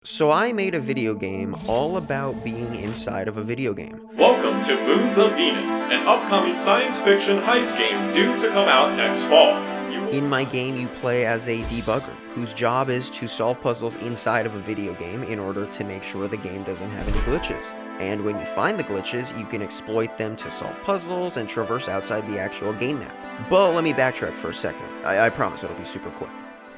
So I made a video game all about being inside of a video game. Welcome to Moons of Venus, an upcoming science fiction heist game due to come out next fall. In my game, you play as a debugger, whose job is to solve puzzles inside of a video game in order to make sure the game doesn't have any glitches. And when you find the glitches, you can exploit them to solve puzzles and traverse outside the actual game map. But let me backtrack for a second. I promise it'll be super quick.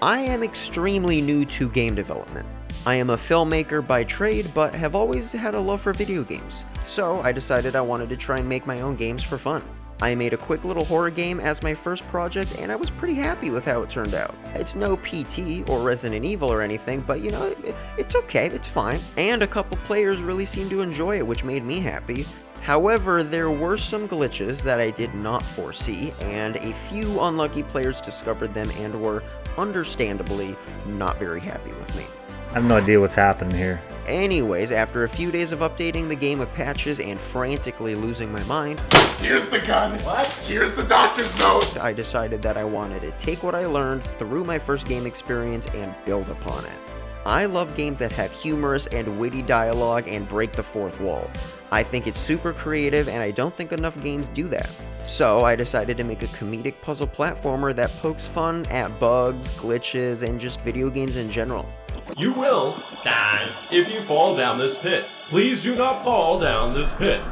I am extremely new to game development. I am a filmmaker by trade, but have always had a love for video games. So I decided I wanted to try and make my own games for fun. I made a quick little horror game as my first project, and I was pretty happy with how it turned out. It's no PT or Resident Evil or anything, but it's okay, it's fine. And a couple players really seemed to enjoy it, which made me happy. However, there were some glitches that I did not foresee, and a few unlucky players discovered them and were, understandably, not very happy with me. I have no idea what's happening here. Anyways, after a few days of updating the game with patches and frantically losing my mind, here's the gun. What? Here's the doctor's note. I decided that I wanted to take what I learned through my first game experience and build upon it. I love games that have humorous and witty dialogue and break the fourth wall. I think it's super creative, and I don't think enough games do that. So I decided to make a comedic puzzle platformer that pokes fun at bugs, glitches, and just video games in general. You will die if you fall down this pit. Please do not fall down this pit.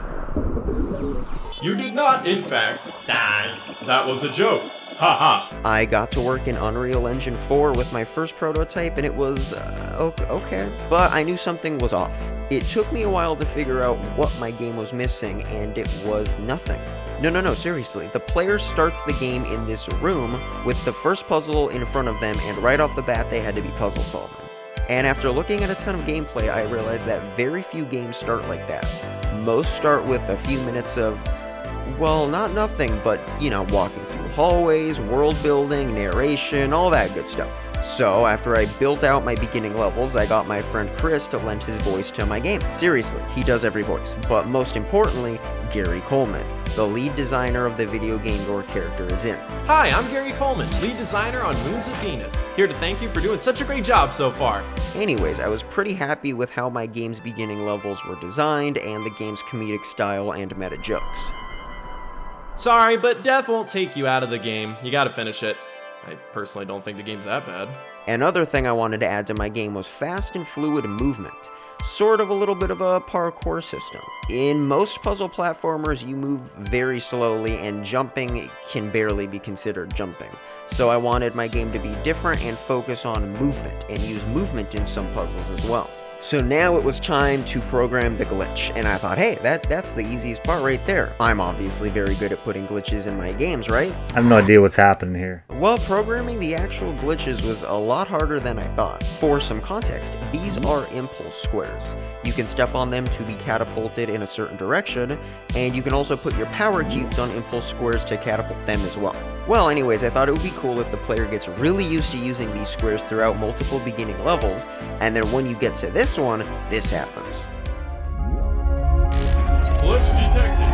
You did not, in fact, die. That was a joke. Haha. I got to work in Unreal Engine 4 with my first prototype, and it was okay. But I knew something was off. It took me a while to figure out what my game was missing, and it was nothing. No, seriously. The player starts the game in this room with the first puzzle in front of them, and right off the bat they had to be puzzle solving. And after looking at a ton of gameplay, I realized that very few games start like that. Most start with a few minutes of, well, not nothing, but, walking through hallways, world building, narration, all that good stuff. So, after I built out my beginning levels, I got my friend Chris to lend his voice to my game. Seriously, he does every voice. But most importantly, Gary Coleman, the lead designer of the video game your character is in. Hi, I'm Gary Coleman, lead designer on Moons of Venus. Here to thank you for doing such a great job so far. Anyways, I was pretty happy with how my game's beginning levels were designed and the game's comedic style and meta jokes. Sorry, but death won't take you out of the game. You gotta finish it. I personally don't think the game's that bad. Another thing I wanted to add to my game was fast and fluid movement. Sort of a little bit of a parkour system. In most puzzle platformers, you move very slowly, and jumping can barely be considered jumping. So I wanted my game to be different and focus on movement, and use movement in some puzzles as well. So now it was time to program the glitch, and I thought, hey, that's the easiest part right there. I'm obviously very good at putting glitches in my games, right? I have no idea what's happening here. Well, programming the actual glitches was a lot harder than I thought. For some context, these are impulse squares. You can step on them to be catapulted in a certain direction, and you can also put your power cubes on impulse squares to catapult them as well. Well, anyways, I thought it would be cool if the player gets really used to using these squares throughout multiple beginning levels, and then when you get to this one, this happens. Glitch detected.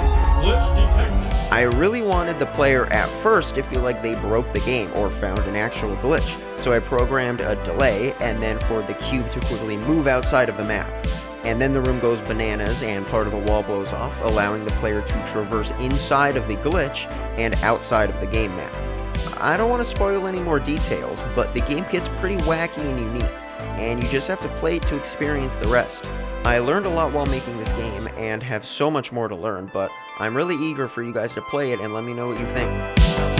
Glitch detected. I really wanted the player at first to feel like they broke the game or found an actual glitch, so I programmed a delay and then for the cube to quickly move outside of the map. And then the room goes bananas and part of the wall blows off, allowing the player to traverse inside of the glitch and outside of the game map. I don't want to spoil any more details, but the game gets pretty wacky and unique, and you just have to play it to experience the rest. I learned a lot while making this game and have so much more to learn, but I'm really eager for you guys to play it and let me know what you think.